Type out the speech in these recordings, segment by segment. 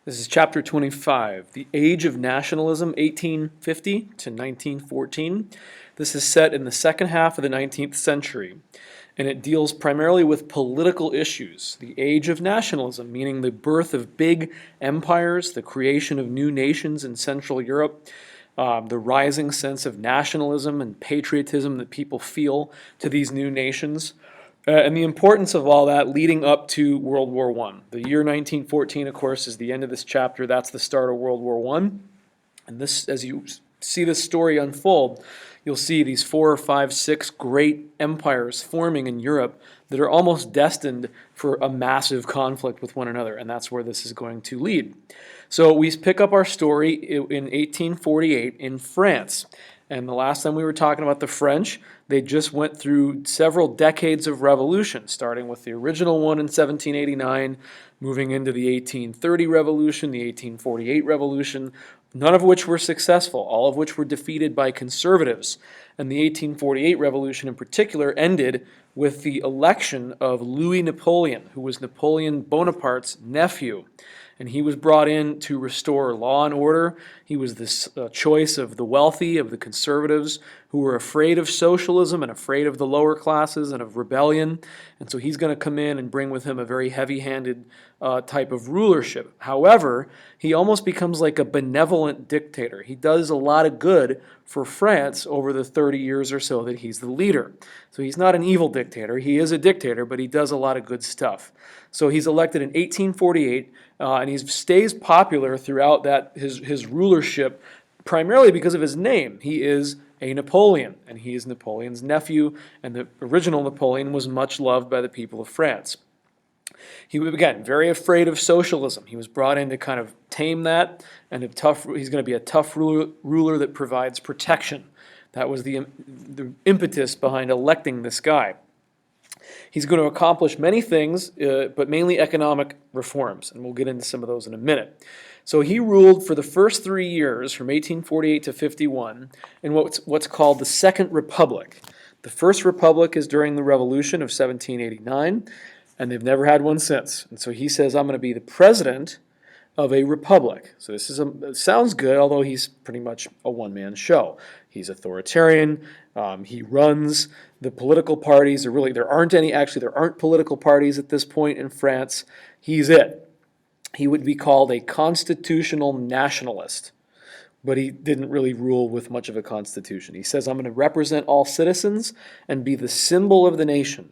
This is chapter 25, The Age of Nationalism, 1850 to 1914. This is set in the second half of the 19th century, and it deals primarily with political issues. The age of nationalism, meaning the birth of big empires, the creation of new nations in Central Europe, the rising sense of nationalism and patriotism that people feel to these new nations. And the importance of all that leading up to World War I. The year 1914, of course, is the end of this chapter. That's the start of World War I. And this, as you see this story unfold, you'll see these 4 or 5, 6 great empires forming in Europe that are almost destined for a massive conflict with one another. And that's where this is going to lead. So we pick up our story in 1848 in France. And the last time we were talking about the French, they just went through several decades of revolution, starting with the original one in 1789, moving into the 1830 revolution, the 1848 revolution, none of which were successful, all of which were defeated by conservatives. And the 1848 revolution in particular ended with the election of Louis Napoleon, who was Napoleon Bonaparte's nephew. And he was brought in to restore law and order. He was this choice of the wealthy, of the conservatives, who were afraid of socialism and afraid of the lower classes and of rebellion. And so he's going to come in and bring with him a very heavy-handed type of rulership. However, he almost becomes like a benevolent dictator. He does a lot of good for France over the 30 years or so that he's the leader. So he's not an evil dictator. He is a dictator, but he does a lot of good stuff. So he's elected in 1848, and he stays popular throughout his rulership, primarily because of his name. He is a Napoleon, and he is Napoleon's nephew, and the original Napoleon was much loved by the people of France. He was, again, very afraid of socialism. He was brought in to kind of tame that, and he's going to be a tough ruler that provides protection. That was the impetus behind electing this guy. He's going to accomplish many things, but mainly economic reforms, and we'll get into some of those in a minute. So he ruled for the first 3 years, from 1848 to 51, in what's called the Second Republic. The First Republic is during the Revolution of 1789, and they've never had one since. And so he says, I'm going to be the president of a republic. So this it sounds good, although he's pretty much a one-man show. He's authoritarian. He runs the political parties. There aren't political parties at this point in France. He's it. He would be called a constitutional nationalist, but he didn't really rule with much of a constitution. He says, I'm going to represent all citizens and be the symbol of the nation.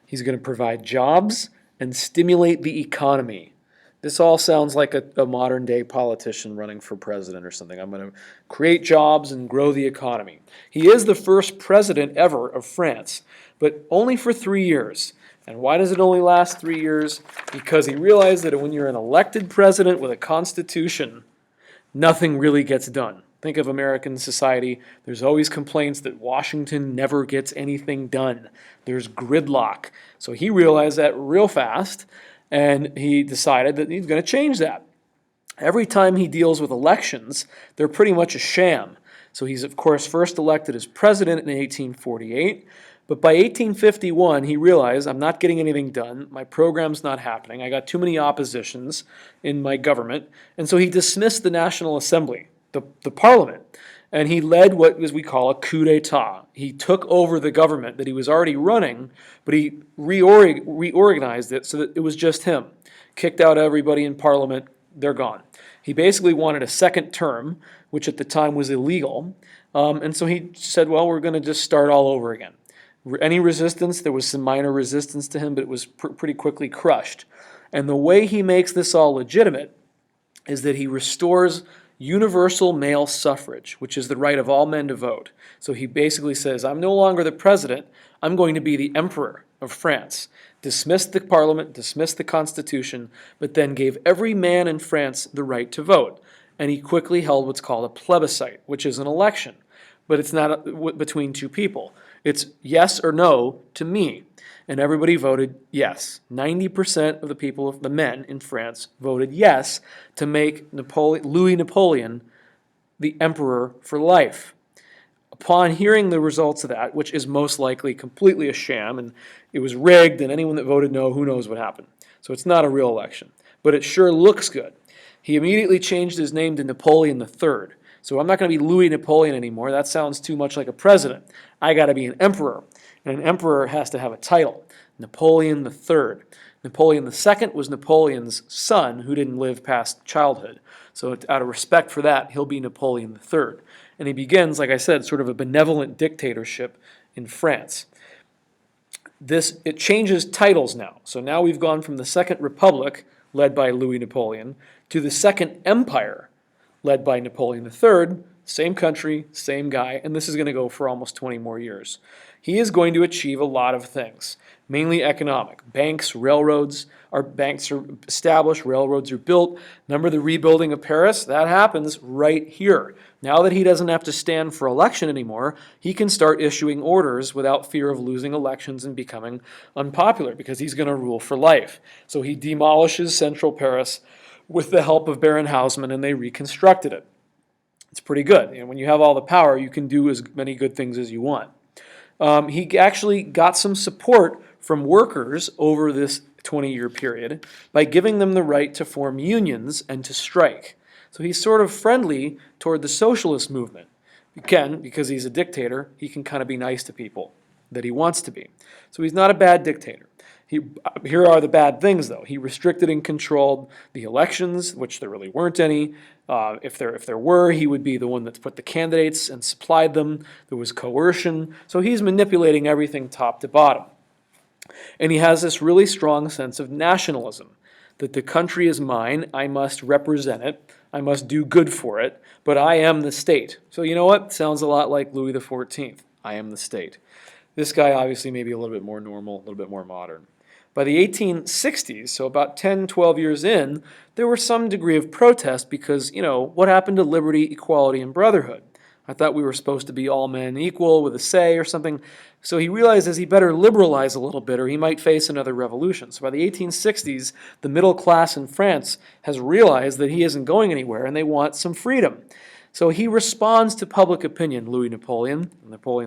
He's going to provide jobs and stimulate the economy. This all sounds like a modern-day politician running for president or something. I'm going to create jobs and grow the economy. He is the first president ever of France, but only for 3 years. And why does it only last 3 years? Because he realized that when you're an elected president with a constitution, nothing really gets done. Think of American society. There's always complaints that Washington never gets anything done. There's gridlock. So he realized that real fast, and he decided that he's going to change that. Every time he deals with elections, they're pretty much a sham. So he's, of course, first elected as president in 1848. But by 1851, he realized, I'm not getting anything done. My program's not happening. I got too many oppositions in my government. And so he dismissed the National Assembly, the parliament. And he led what we call a coup d'etat. He took over the government that he was already running, but he reorganized it so that it was just him. Kicked out everybody in parliament, they're gone. He basically wanted a second term, which at the time was illegal. And so he said, well, we're going to just start all over again. Any resistance, there was some minor resistance to him, but it was pretty quickly crushed. And the way he makes this all legitimate is that he restores universal male suffrage, which is the right of all men to vote. So he basically says, I'm no longer the president, I'm going to be the emperor of France. Dismissed the parliament, dismissed the constitution, but then gave every man in France the right to vote. And he quickly held what's called a plebiscite, which is an election. But it's not between two people. It's yes or no to me. And everybody voted yes. 90% of the men in France voted yes to make Louis Napoleon the emperor for life. Upon hearing the results of that, which is most likely completely a sham, and it was rigged, and anyone that voted no, who knows what happened. So it's not a real election. But it sure looks good. He immediately changed his name to Napoleon III. So I'm not going to be Louis Napoleon anymore. That sounds too much like a president. I got to be an emperor. And an emperor has to have a title. Napoleon III. Napoleon II was Napoleon's son who didn't live past childhood. So out of respect for that, he'll be Napoleon III. And he begins, like I said, sort of a benevolent dictatorship in France. It changes titles now. So now we've gone from the Second Republic, led by Louis Napoleon, to the Second Empire, led by Napoleon III, same country, same guy, and this is going to go for almost 20 more years. He is going to achieve a lot of things, mainly economic. Banks are established, railroads are built. Remember the rebuilding of Paris? That happens right here. Now that he doesn't have to stand for election anymore, he can start issuing orders without fear of losing elections and becoming unpopular because he's going to rule for life. So he demolishes central Paris with the help of Baron Haussmann, and they reconstructed it. It's pretty good. And when you have all the power, you can do as many good things as you want. He actually got some support from workers over this 20-year period by giving them the right to form unions and to strike. So he's sort of friendly toward the socialist movement. Again, because he's a dictator, he can kind of be nice to people that he wants to be. So he's not a bad dictator. Here are the bad things, though. He restricted and controlled the elections, which there really weren't any. If there were, he would be the one that put the candidates and supplied them. There was coercion. So he's manipulating everything top to bottom. And he has this really strong sense of nationalism, that the country is mine, I must represent it, I must do good for it, but I am the state. So you know what? Sounds a lot like Louis XIV. I am the state. This guy obviously maybe a little bit more normal, a little bit more modern. By the 1860s, so about 10, 12 years in, there was some degree of protest because, what happened to liberty, equality, and brotherhood? I thought we were supposed to be all men equal with a say or something. So he realizes he better liberalize a little bit or he might face another revolution. So by the 1860s, the middle class in France has realized that he isn't going anywhere and they want some freedom. So he responds to public opinion, Napoleon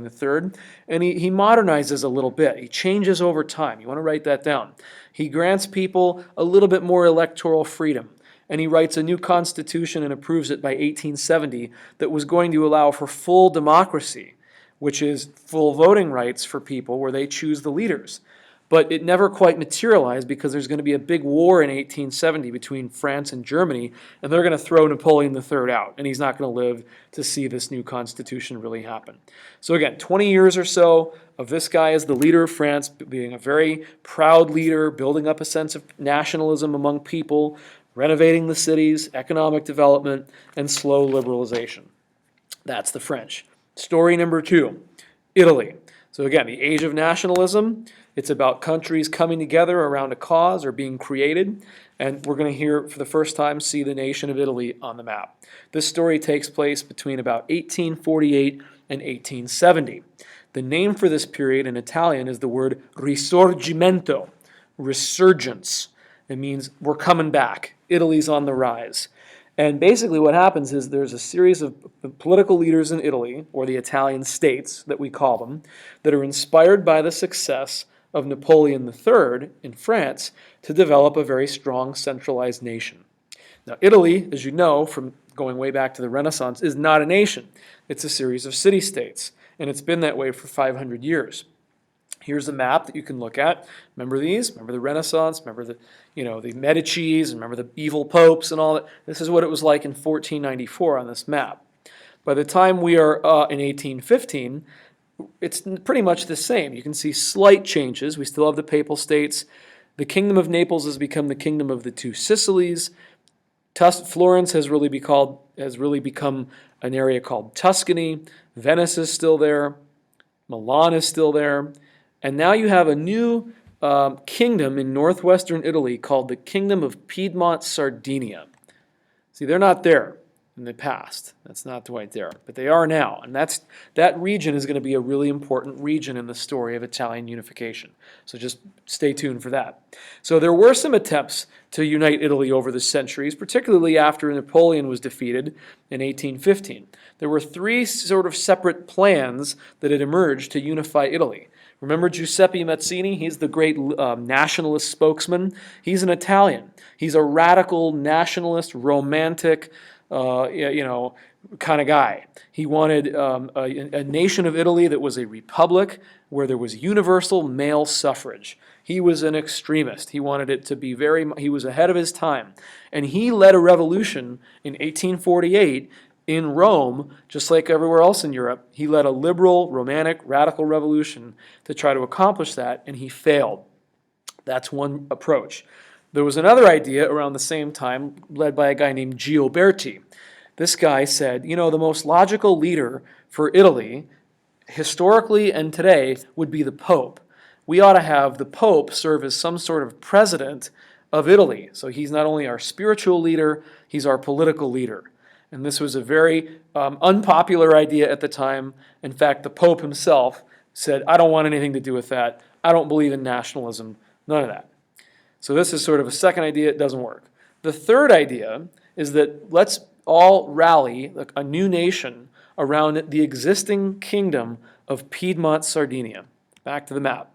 III, and he modernizes a little bit. He changes over time. You want to write that down. He grants people a little bit more electoral freedom, and he writes a new constitution and approves it by 1870 that was going to allow for full democracy, which is full voting rights for people where they choose the leaders. But it never quite materialized because there's going to be a big war in 1870 between France and Germany, and they're going to throw Napoleon III out, and he's not going to live to see this new constitution really happen. So again, 20 years or so of this guy as the leader of France, being a very proud leader, building up a sense of nationalism among people, renovating the cities, economic development, and slow liberalization. That's the French. Story number 2, Italy. So again, the age of nationalism. It's about countries coming together around a cause or being created. And we're going to here, for the first time, see the nation of Italy on the map. This story takes place between about 1848 and 1870. The name for this period in Italian is the word risorgimento, resurgence. It means we're coming back. Italy's on the rise. And basically what happens is there's a series of political leaders in Italy, or the Italian states that we call them, that are inspired by the success of Napoleon III in France to develop a very strong centralized nation. Now Italy, as you know from going way back to the Renaissance, is not a nation. It's a series of city-states, and it's been that way for 500 years. Here's a map that you can look at. Remember these? Remember the Renaissance? Remember the Medicis? Remember the evil popes and all that? This is what it was like in 1494 on this map. By the time we are in 1815, it's pretty much the same. You can see slight changes. We still have the papal states. The Kingdom of Naples has become the Kingdom of the Two Sicilies. Florence has really become an area called Tuscany. Venice is still there. Milan is still there. And now you have a new kingdom in northwestern Italy called the Kingdom of Piedmont Sardinia. See, they're not there in the past. That's not quite there, but they are now. And that region is going to be a really important region in the story of Italian unification. So just stay tuned for that. So there were some attempts to unite Italy over the centuries, particularly after Napoleon was defeated in 1815. There were 3 sort of separate plans that had emerged to unify Italy. Remember Giuseppe Mazzini? He's the great nationalist spokesman. He's an Italian. He's a radical nationalist, romantic, kind of guy. He wanted a nation of Italy that was a republic where there was universal male suffrage. He was an extremist. He wanted it to be he was ahead of his time. And he led a revolution in 1848 in Rome, just like everywhere else in Europe. He led a liberal, romantic, radical revolution to try to accomplish that, and he failed. That's one approach. There was another idea around the same time led by a guy named Gioberti. This guy said, the most logical leader for Italy, historically and today, would be the Pope. We ought to have the Pope serve as some sort of president of Italy. So he's not only our spiritual leader, he's our political leader. And this was a very unpopular idea at the time. In fact, the Pope himself said, I don't want anything to do with that. I don't believe in nationalism. None of that. So this is sort of a second idea. It doesn't work. The third idea is that let's all rally a new nation around the existing kingdom of Piedmont, Sardinia. Back to the map.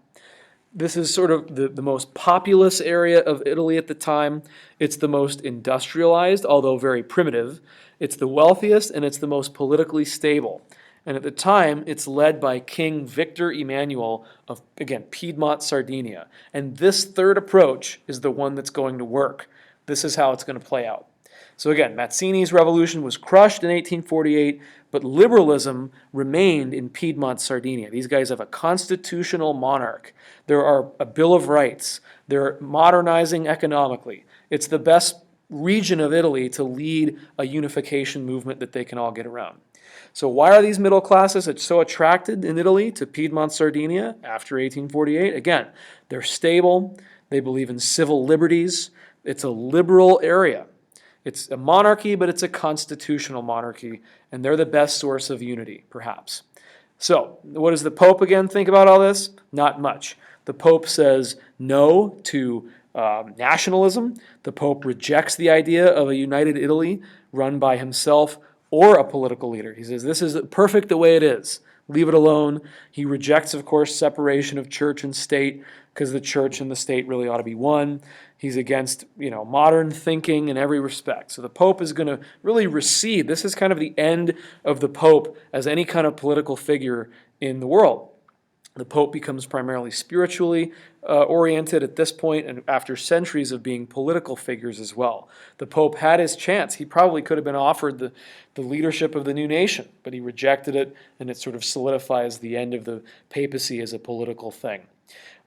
This is sort of the most populous area of Italy at the time. It's the most industrialized, although very primitive. It's the wealthiest, and it's the most politically stable. And at the time, it's led by King Victor Emmanuel of, again, Piedmont, Sardinia. And this third approach is the one that's going to work. This is how it's going to play out. So again, Mazzini's revolution was crushed in 1848, but liberalism remained in Piedmont, Sardinia. These guys have a constitutional monarch. There are a Bill of Rights. They're modernizing economically. It's the best region of Italy to lead a unification movement that they can all get around. So why are these middle classes so attracted in Italy to Piedmont, Sardinia after 1848? Again, they're stable. They believe in civil liberties. It's a liberal area. It's a monarchy, but it's a constitutional monarchy, and they're the best source of unity, perhaps. So, what does the Pope again think about all this? Not much. The Pope says no to nationalism. The Pope rejects the idea of a united Italy run by himself or a political leader. He says this is perfect the way it is. Leave it alone. He rejects, of course, separation of church and state because the church and the state really ought to be one. He's against, modern thinking in every respect. So the Pope is going to really recede. This is kind of the end of the Pope as any kind of political figure in the world. The Pope becomes primarily spiritually oriented at this point, and after centuries of being political figures as well. The Pope had his chance. He probably could have been offered the leadership of the new nation, but he rejected it, and it sort of solidifies the end of the papacy as a political thing.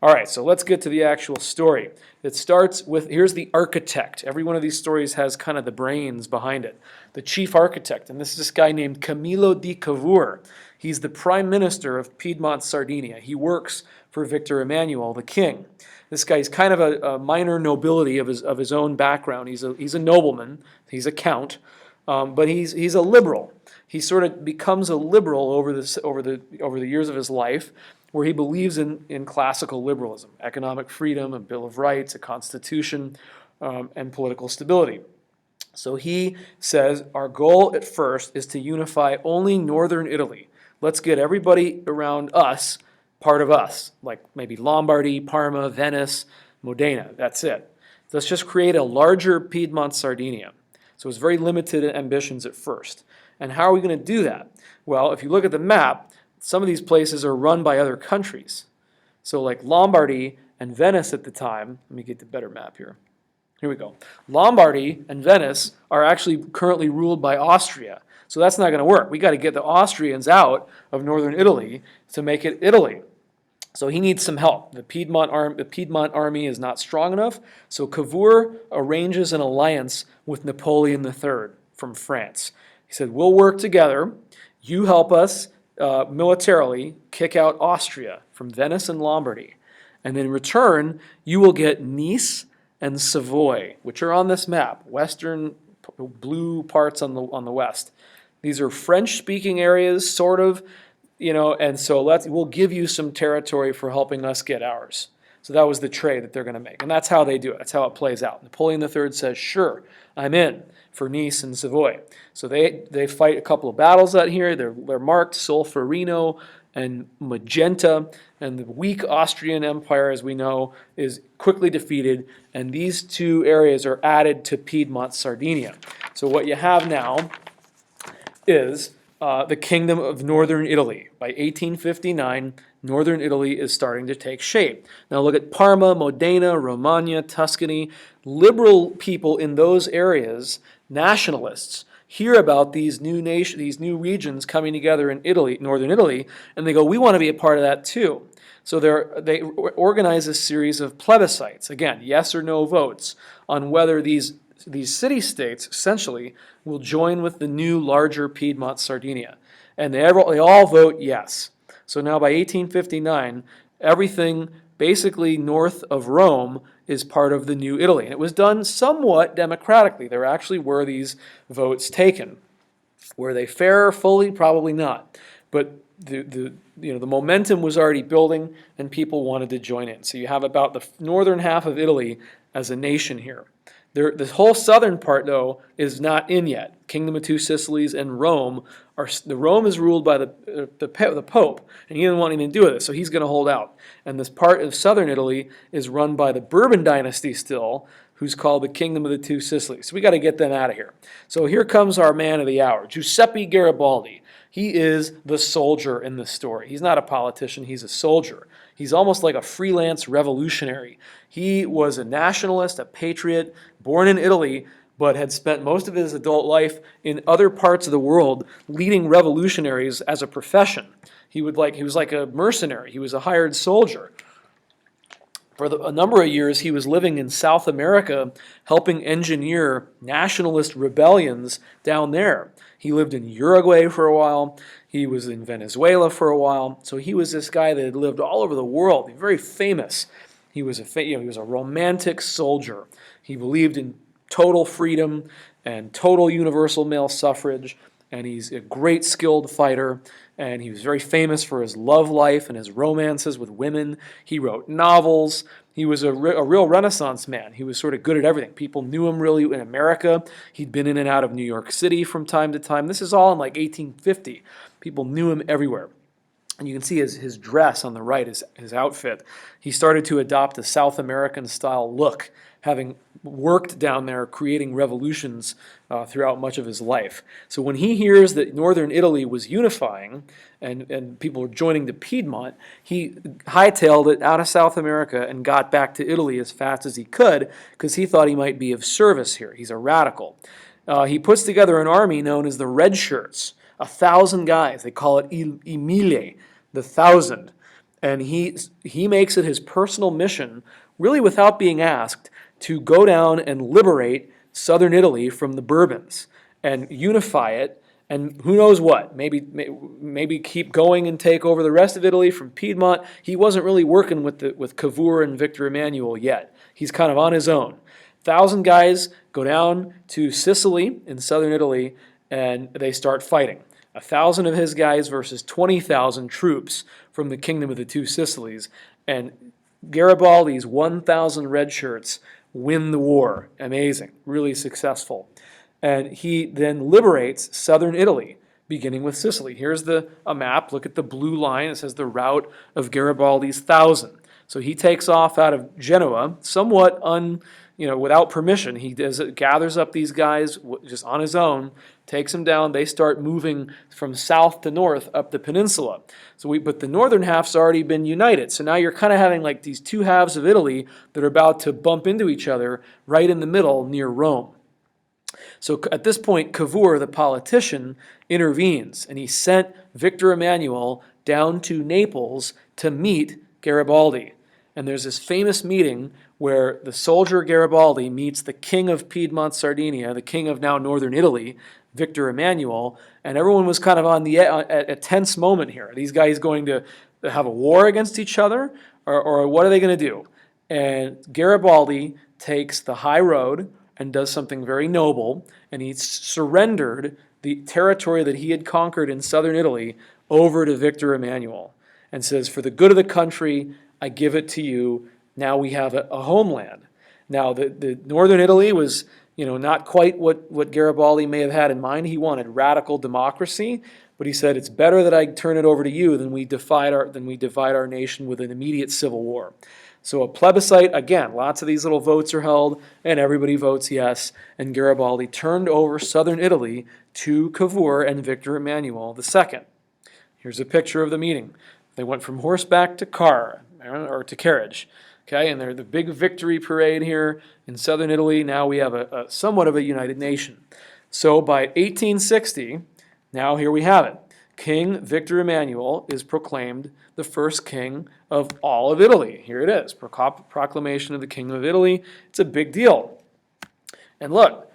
All right, so let's get to the actual story. It starts with, here's the architect. Every one of these stories has kind of the brains behind it. The chief architect, and this is this guy named Camillo di Cavour. He's the prime minister of Piedmont, Sardinia. He works for Victor Emmanuel, the king. This guy's kind of a minor nobility of his own background. He's a nobleman. He's a count, but he's a liberal. He sort of becomes a liberal over the years of his life, where he believes in classical liberalism, economic freedom, a Bill of Rights, a constitution, and political stability. So he says, our goal at first is to unify only northern Italy. Let's get everybody around us, part of us, like maybe Lombardy, Parma, Venice, Modena. That's it. Let's just create a larger Piedmont, Sardinia. So it's very limited ambitions at first. And how are we going to do that? Well, if you look at the map, some of these places are run by other countries. So like Lombardy and Venice at the time, let me get the better map here. Here we go. Lombardy and Venice are actually currently ruled by Austria. So that's not going to work. We got to get the Austrians out of northern Italy to make it Italy. So he needs some help. The Piedmont army is not strong enough. So Cavour arranges an alliance with Napoleon III from France. He said, we'll work together. You help us militarily kick out Austria from Venice and Lombardy. And in return, you will get Nice and Savoy, which are on this map, western blue parts on the west. These are French-speaking areas, sort of, and so we'll give you some territory for helping us get ours. So that was the trade that they're going to make. And that's how they do it. That's how it plays out. Napoleon III says, sure, I'm in for Nice and Savoy. So they fight a couple of battles out here. They're marked Solferino and magenta, and the weak Austrian Empire, as we know, is quickly defeated, and these two areas are added to Piedmont, Sardinia. So what you have now is the Kingdom of Northern Italy. By 1859, Northern Italy is starting to take shape. Now look at Parma, Modena, Romagna, Tuscany. Liberal people in those areas, nationalists, hear about these new regions coming together in Italy, Northern Italy, and they go, we want to be a part of that too. So they organize a series of plebiscites, again, yes or no votes, on whether these city-states, essentially, will join with the new, larger Piedmont, Sardinia. And they all vote yes. So now by 1859, everything basically north of Rome is part of the new Italy. And it was done somewhat democratically. There actually were these votes taken. Were they fair fully? Probably not. But the momentum was already building, and people wanted to join in. So you have about the northern half of Italy as a nation here. The whole southern part, though, is not in yet. Kingdom of Two Sicilies and Rome Rome is ruled by the Pope, and he didn't want anything to do with it, so he's going to hold out. And this part of southern Italy is run by the Bourbon dynasty still, who's called the Kingdom of the Two Sicilies. So we got to get them out of here. So here comes our man of the hour, Giuseppe Garibaldi. He is the soldier in this story. He's not a politician, he's a soldier. He's almost like a freelance revolutionary. He was a nationalist, a patriot, born in Italy, but had spent most of his adult life in other parts of the world leading revolutionaries as a profession. He was like a mercenary. He was a hired soldier. For a number of years, he was living in South America, helping engineer nationalist rebellions down there. He lived in Uruguay for a while. He was in Venezuela for a while. So he was this guy that had lived all over the world. Very famous. He was a romantic soldier. He believed in total freedom and total universal male suffrage. And he's a great skilled fighter. And he was very famous for his love life and his romances with women. He wrote novels. He was a real Renaissance man. He was sort of good at everything. People knew him really in America. He'd been in and out of New York City from time to time. This is all in like 1850. People knew him everywhere. And you can see his dress on the right, his outfit. He started to adopt a South American style look, having worked down there creating revolutions throughout much of his life. So when he hears that northern Italy was unifying and people were joining the Piedmont, he hightailed it out of South America and got back to Italy as fast as he could because he thought he might be of service here. He's a radical. He puts together an army known as the Red Shirts, 1,000 guys. They call it I Mille, the 1,000. And he makes it his personal mission, really without being asked, to go down and liberate southern Italy from the Bourbons and unify it, and who knows what, maybe keep going and take over the rest of Italy from Piedmont. He wasn't really working with Cavour and Victor Emmanuel yet. He's kind of on his own. 1,000 guys go down to Sicily in southern Italy, and they start fighting. 1,000 of his guys versus 20,000 troops from the Kingdom of the Two Sicilies, and Garibaldi's 1,000 red shirts win the war. Amazing, really successful. And he then liberates southern Italy, beginning with Sicily. Here's a map. Look at the blue line. It says the route of Garibaldi's 1,000. So he takes off out of Genoa, somewhat without permission. He gathers up these guys just on his own, takes them down. They start moving from south to north up the peninsula. But the northern half's already been united. So now you're kind of having like these two halves of Italy that are about to bump into each other right in the middle near Rome. So at this point, Cavour, the politician, intervenes, and he sent Victor Emmanuel down to Naples to meet Garibaldi. And there's this famous meeting where the soldier Garibaldi meets the king of Piedmont, Sardinia, the king of now northern Italy, Victor Emmanuel, and everyone was kind of on a tense moment here. Are these guys going to have a war against each other, or what are they going to do? And Garibaldi takes the high road and does something very noble, and he surrendered the territory that he had conquered in southern Italy over to Victor Emmanuel and says, for the good of the country, I give it to you. Now we have a homeland. Now the northern Italy was not quite what Garibaldi may have had in mind. He wanted radical democracy, but he said, it's better that I turn it over to you than we divide our nation with an immediate civil war. So a plebiscite, again, lots of these little votes are held, and everybody votes yes, and Garibaldi turned over southern Italy to Cavour and Victor Emmanuel II. Here's a picture of the meeting. They went from horseback to car, or to carriage. Okay, and they're the big victory parade here in southern Italy. Now we have a somewhat of a united nation. So by 1860, now here we have it. King Victor Emmanuel is proclaimed the first king of all of Italy. Here it is, proclamation of the King of Italy. It's a big deal. And look,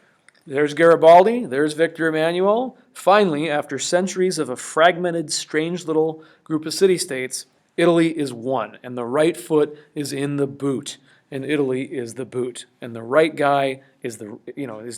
there's Garibaldi, there's Victor Emmanuel. Finally, after centuries of a fragmented, strange little group of city-states, Italy is one, and the right foot is in the boot, and Italy is the boot, and the right guy is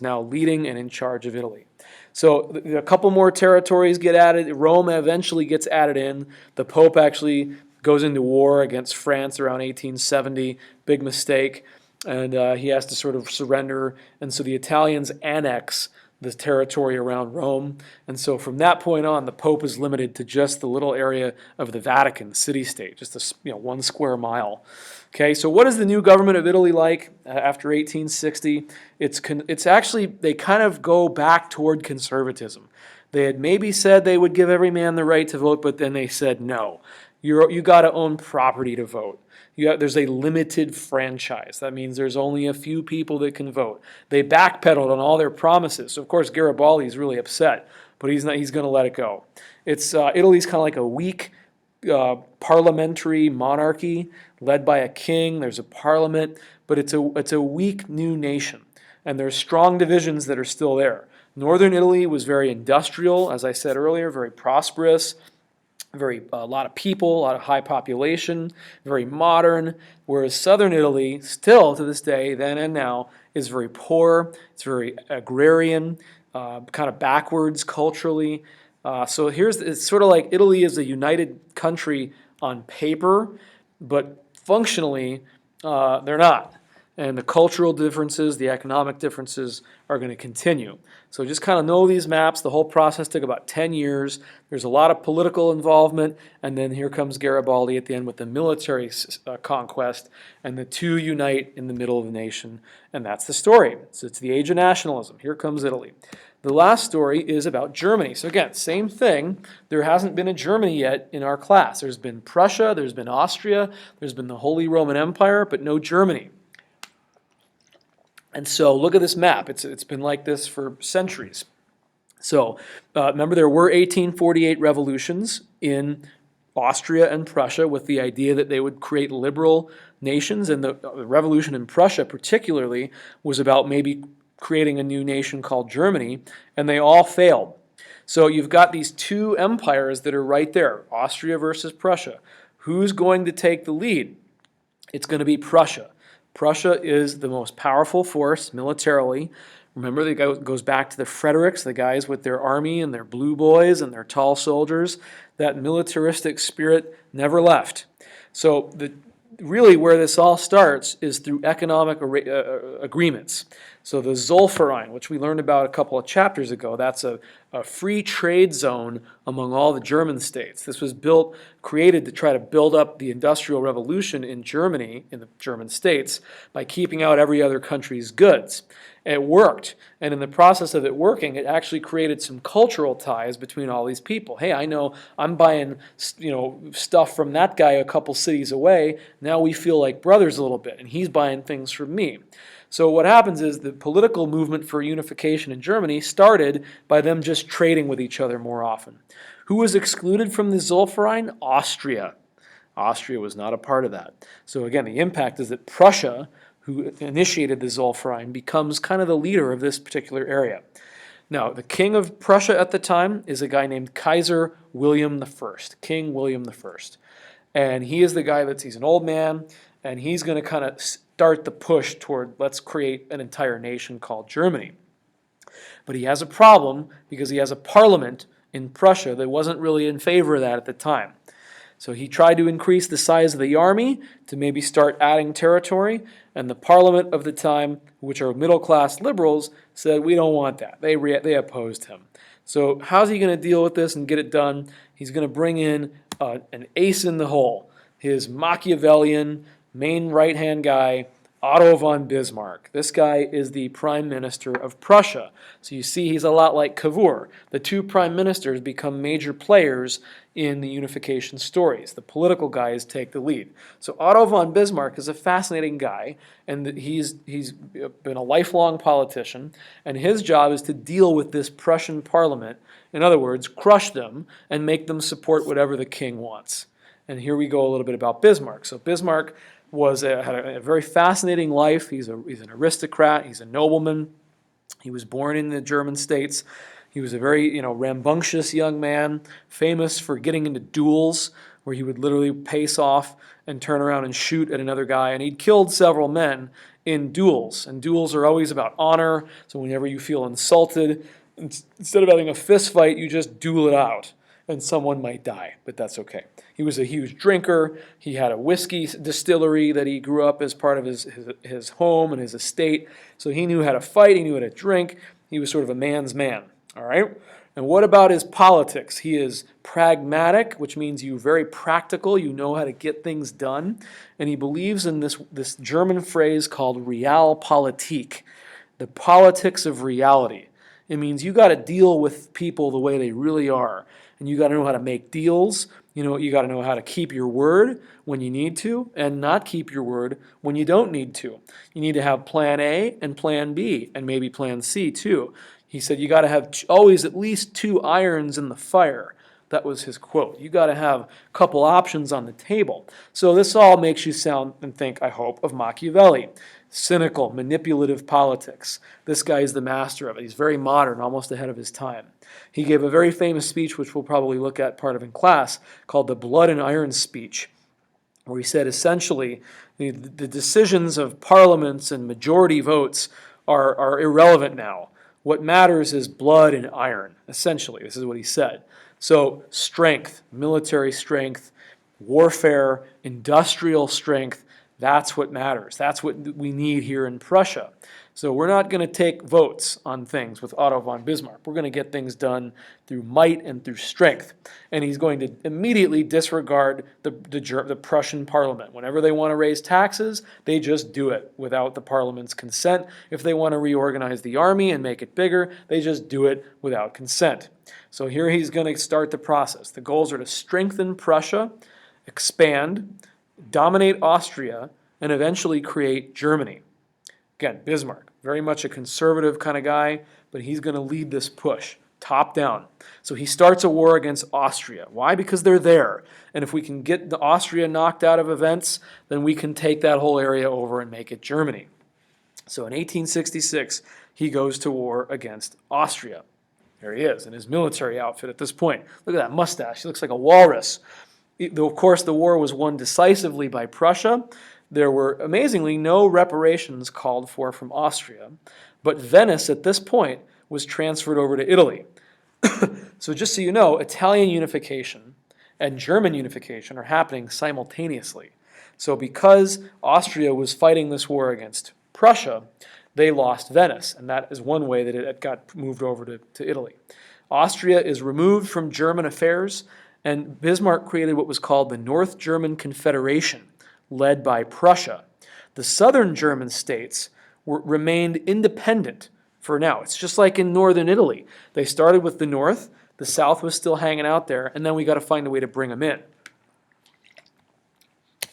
now leading and in charge of Italy. So a couple more territories get added. Rome eventually gets added in. The Pope actually goes into war against France around 1870. Big mistake. And he has to sort of surrender. And so the Italians annex the territory around Rome. And so from that point on, the Pope is limited to just the little area of the Vatican, the city-state, just a 1 square mile. Okay, so what is the new government of Italy like after 1860? It's actually, they kind of go back toward conservatism. They had maybe said they would give every man the right to vote, but then they said no. You got to own property to vote. There's a limited franchise. That means there's only a few people that can vote. They backpedaled on all their promises. So of course Garibaldi's really upset, but he's going to let it go. Italy's kind of like a weak parliamentary monarchy led by a king. There's a parliament, but it's a weak new nation, and there's strong divisions that are still there. Northern Italy was very industrial, as I said earlier, very prosperous. A lot of people, a lot of high population, very modern, whereas southern Italy, still to this day, then and now, is very poor, it's very agrarian, kind of backwards culturally. So it's sort of like Italy is a united country on paper, but functionally, they're not. And the cultural differences, the economic differences are going to continue. So just kind of know these maps. The whole process took about 10 years. There's a lot of political involvement, and then here comes Garibaldi at the end with the military conquest, and the two unite in the middle of the nation, and that's the story. So it's the age of nationalism. Here comes Italy. The last story is about Germany. So again, same thing. There hasn't been a Germany yet in our class. There's been Prussia, there's been Austria, there's been the Holy Roman Empire, but no Germany. And so look at this map. It's been like this for centuries. So remember, there were 1848 revolutions in Austria and Prussia with the idea that they would create liberal nations, and the revolution in Prussia particularly was about maybe creating a new nation called Germany, and they all failed. So you've got these two empires that are right there, Austria versus Prussia. Who's going to take the lead? It's going to be Prussia. Prussia is the most powerful force militarily. Remember, it goes back to the Fredericks, the guys with their army and their blue boys and their tall soldiers. That militaristic spirit never left. So really where this all starts is through economic agreements. So the Zollverein, which we learned about a couple of chapters ago, that's a free trade zone among all the German states. This was created to try to build up the Industrial Revolution in Germany, in the German states, by keeping out every other country's goods. It worked, and in the process of it working, it actually created some cultural ties between all these people. Hey, I know I'm buying, stuff from that guy a couple cities away. Now we feel like brothers a little bit, and he's buying things from me. So what happens is the political movement for unification in Germany started by them just trading with each other more often. Who was excluded from the Zollverein? Austria. Austria was not a part of that. So again, the impact is that Prussia, who initiated the Zollverein, becomes kind of the leader of this particular area. Now, the king of Prussia at the time is a guy named Kaiser William I, King William I. And he is the guy he's an old man, and he's going to kind of start the push toward let's create an entire nation called Germany. But he has a problem because he has a parliament in Prussia that wasn't really in favor of that at the time. So he tried to increase the size of the army to maybe start adding territory, and the parliament of the time, which are middle-class liberals, said, we don't want that. They opposed him. So how's he going to deal with this and get it done? He's going to bring in an ace in the hole, his Machiavellian main right-hand guy, Otto von Bismarck. This guy is the prime minister of Prussia. So you see he's a lot like Cavour. The two prime ministers become major players in the unification stories. The political guys take the lead. So Otto von Bismarck is a fascinating guy, and he's been a lifelong politician, and his job is to deal with this Prussian parliament. In other words, crush them and make them support whatever the king wants. And here we go a little bit about Bismarck. So Bismarck had a very fascinating life. He's an aristocrat. He's a nobleman. He was born in the German states. He was a very rambunctious young man, famous for getting into duels where he would literally pace off and turn around and shoot at another guy. And he'd killed several men in duels. And duels are always about honor. So whenever you feel insulted, instead of having a fist fight, you just duel it out. And someone might die, but that's okay. He was a huge drinker. He had a whiskey distillery that he grew up as part of his home and his estate. So he knew how to fight. He knew how to drink. He was sort of a man's man, all right? And what about his politics? He is pragmatic, which means you're very practical. You know how to get things done. And he believes in this German phrase called Realpolitik, the politics of reality. It means you got to deal with people the way they really are. And you got to know how to make deals. You got to know how to keep your word when you need to and not keep your word when you don't need to. You need to have plan A and plan B and maybe plan C too. He said you got to have always at least 2 irons in the fire. That was his quote. You got to have a couple options on the table. So this all makes you sound and think, I hope, of Machiavelli. Cynical, manipulative politics. This guy is the master of it. He's very modern, almost ahead of his time. He gave a very famous speech, which we'll probably look at part of in class, called the Blood and Iron speech, where he said essentially the decisions of parliaments and majority votes are irrelevant now. What matters is blood and iron, essentially. This is what he said. So strength, military strength, warfare, industrial strength, that's what matters. That's what we need here in Prussia. So we're not going to take votes on things with Otto von Bismarck. We're going to get things done through might and through strength. And he's going to immediately disregard the Prussian parliament. Whenever they want to raise taxes, they just do it without the parliament's consent. If they want to reorganize the army and make it bigger, they just do it without consent. So here he's going to start the process. The goals are to strengthen Prussia, expand, dominate Austria, and eventually create Germany. Again, Bismarck, very much a conservative kind of guy, but he's going to lead this push, top down. So he starts a war against Austria. Why? Because they're there. And if we can get the Austria knocked out of events, then we can take that whole area over and make it Germany. So in 1866, he goes to war against Austria. There he is in his military outfit at this point. Look at that mustache. He looks like a walrus. Of course, the war was won decisively by Prussia. There were, amazingly, no reparations called for from Austria, but Venice at this point was transferred over to Italy. So just so you know, Italian unification and German unification are happening simultaneously. So because Austria was fighting this war against Prussia, they lost Venice, and that is one way that it got moved over to Italy. Austria is removed from German affairs, and Bismarck created what was called the North German Confederation, led by Prussia. The southern German states remained independent for now. It's just like in northern Italy. They started with the north, the south was still hanging out there, and then we got to find a way to bring them in.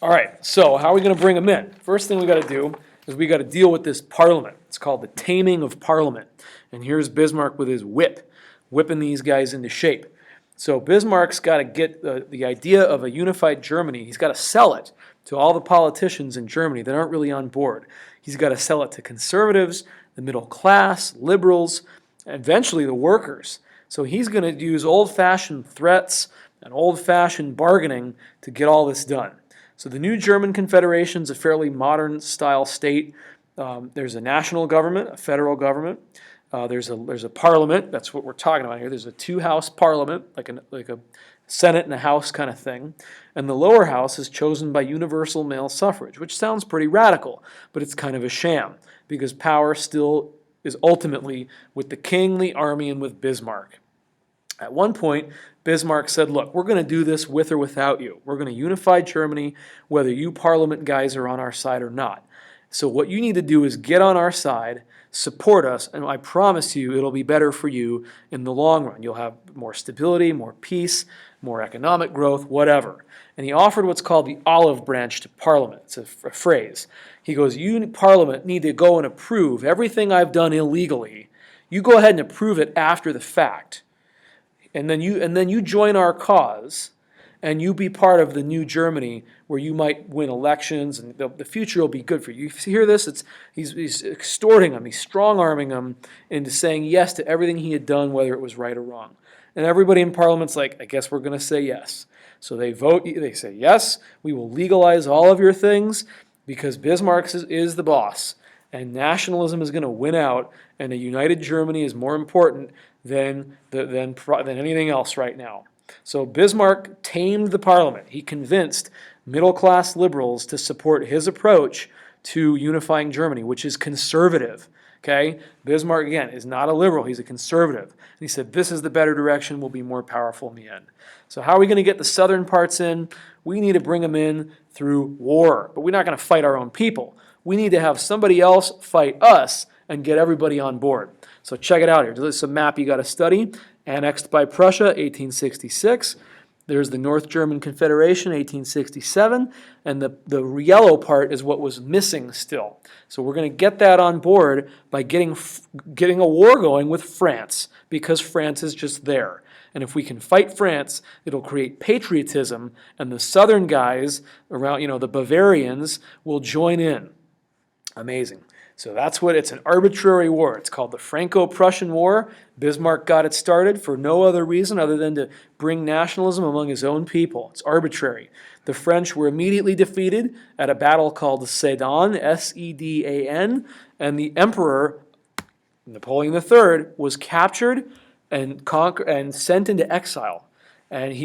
All right, so how are we going to bring them in? First thing we got to do is we got to deal with this parliament. It's called the taming of parliament. And here's Bismarck with his whip, whipping these guys into shape. So Bismarck's got to get the idea of a unified Germany. He's got to sell it to all the politicians in Germany that aren't really on board. He's got to sell it to conservatives, the middle class, liberals, and eventually the workers. So he's going to use old-fashioned threats and old-fashioned bargaining to get all this done. So the new German Confederation is a fairly modern-style state. There's a national government, a federal government. There's a parliament. That's what we're talking about here. There's a 2-house parliament, like a Senate and a House kind of thing. And the lower house is chosen by universal male suffrage, which sounds pretty radical, but it's kind of a sham because power still is ultimately with the king, the army, and with Bismarck. At one point, Bismarck said, look, we're going to do this with or without you. We're going to unify Germany, whether you Parliament guys are on our side or not. So what you need to do is get on our side, support us, and I promise you it'll be better for you in the long run. You'll have more stability, more peace, more economic growth, whatever. And he offered what's called the olive branch to Parliament. It's a phrase. He goes, you, Parliament, need to go and approve everything I've done illegally. You go ahead and approve it after the fact. And then you join our cause, and you be part of the new Germany where you might win elections, and the future will be good for you. You hear this? He's extorting them, he's strong-arming them into saying yes to everything he had done, whether it was right or wrong. And everybody in Parliament's like, I guess we're going to say yes. So they vote, they say, yes, we will legalize all of your things because Bismarck is the boss. And nationalism is going to win out, and a united Germany is more important than anything else right now. So Bismarck tamed the Parliament. He convinced middle-class liberals to support his approach to unifying Germany, which is conservative. Okay? Bismarck, again, is not a liberal. He's a conservative. And he said, this is the better direction. We'll be more powerful in the end. So how are we going to get the southern parts in? We need to bring them in through war. But we're not going to fight our own people. We need to have somebody else fight us and get everybody on board. So check it out here. This is a map you got to study. Annexed by Prussia, 1866. There's the North German Confederation, 1867. And the yellow part is what was missing still. So we're going to get that on board by getting a war going with France, because France is just there. And if we can fight France, it'll create patriotism, and the southern guys around, the Bavarians, will join in. Amazing. So that's what it's an arbitrary war. It's called the Franco-Prussian War. Bismarck got it started for no other reason other than to bring nationalism among his own people. It's arbitrary. The French were immediately defeated at a battle called Sedan, S-E-D-A-N, and the Emperor, Napoleon III, was captured and sent into exile. And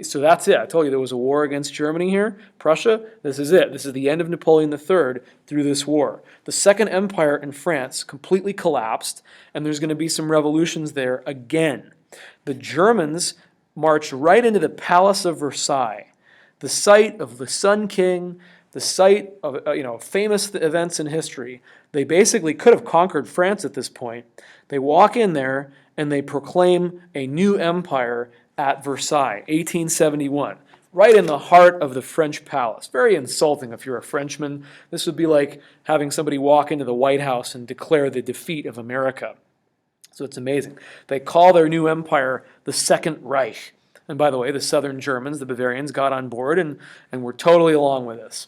so that's it. I told you there was a war against Germany here, Prussia. This is it. This is the end of Napoleon III through this war. The Second Empire in France completely collapsed, and there's going to be some revolutions there again. The Germans marched right into the Palace of Versailles, the site of the Sun King, the site of famous events in history. They basically could have conquered France at this point. They walk in there and they proclaim a new empire at Versailles, 1871, right in the heart of the French palace. Very insulting if you're a Frenchman. This would be like having somebody walk into the White House and declare the defeat of America. So it's amazing. They call their new empire the Second Reich. And by the way, the southern Germans, the Bavarians, got on board and were totally along with this.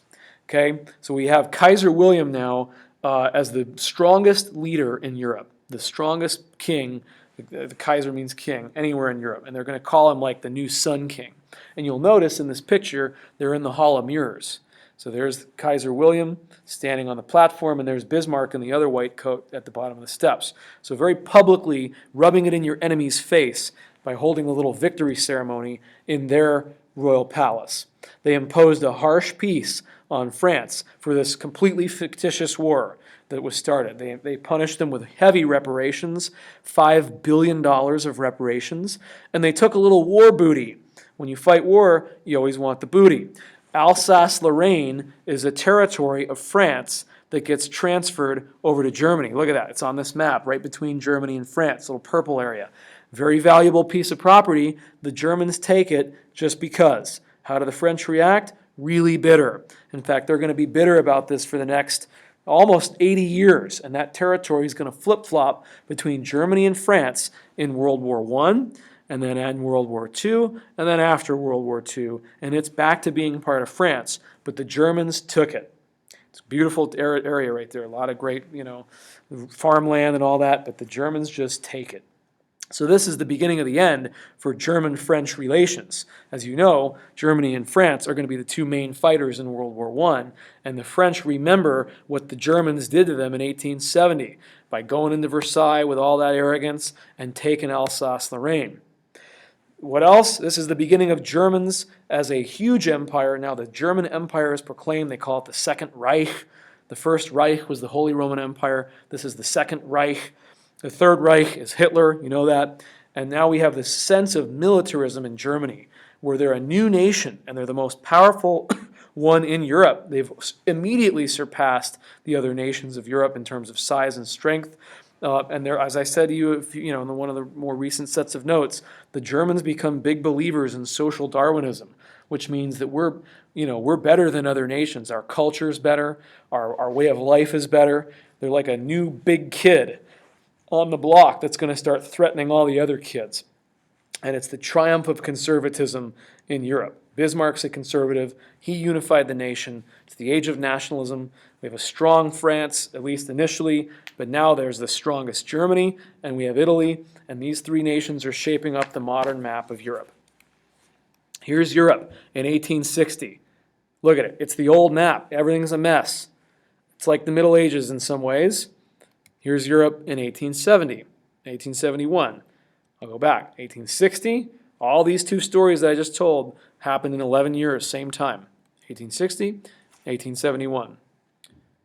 Okay, so we have Kaiser William now as the strongest leader in Europe, the strongest king. The Kaiser means king anywhere in Europe, and they're going to call him like the new Sun King. And you'll notice in this picture, they're in the Hall of Mirrors. So there's Kaiser William standing on the platform, and there's Bismarck in the other white coat at the bottom of the steps. So very publicly rubbing it in your enemy's face by holding a little victory ceremony in their royal palace. They imposed a harsh peace on France for this completely fictitious war that was started. They punished them with heavy reparations, $5 billion of reparations, and they took a little war booty. When you fight war, you always want the booty. Alsace-Lorraine is a territory of France that gets transferred over to Germany. Look at that. It's on this map, right between Germany and France, little purple area. Very valuable piece of property. The Germans take it just because. How do the French react? Really bitter. In fact, they're going to be bitter about this for the next almost 80 years, and that territory is going to flip-flop between Germany and France in World War I, and then in World War II, and then after World War II, and it's back to being part of France, but the Germans took it. It's a beautiful area right there, a lot of great, farmland and all that, but the Germans just take it. So this is the beginning of the end for German-French relations. As you know, Germany and France are going to be the two main fighters in World War I, and the French remember what the Germans did to them in 1870 by going into Versailles with all that arrogance and taking Alsace-Lorraine. What else? This is the beginning of Germans as a huge empire. Now the German Empire is proclaimed. They call it the Second Reich. The First Reich was the Holy Roman Empire. This is the Second Reich. The Third Reich is Hitler, you know that. And now we have this sense of militarism in Germany, where they're a new nation and they're the most powerful one in Europe. They've immediately surpassed the other nations of Europe in terms of size and strength. And there, as I said to you, in one of the more recent sets of notes, the Germans become big believers in social Darwinism, which means that we're better than other nations. Our culture is better. Our way of life is better. They're like a new big kid on the block that's going to start threatening all the other kids. And it's the triumph of conservatism in Europe. Bismarck's a conservative. He unified the nation. It's the age of nationalism. We have a strong France, at least initially, but now there's the strongest Germany, and we have Italy, and these three nations are shaping up the modern map of Europe. Here's Europe in 1860. Look at it. It's the old map. Everything's a mess. It's like the Middle Ages in some ways. Here's Europe in 1870, 1871. I'll go back. 1860, all these two stories that I just told happened in 11 years, same time. 1860, 1871.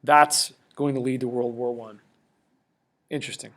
That's going to lead to World War I. Interesting.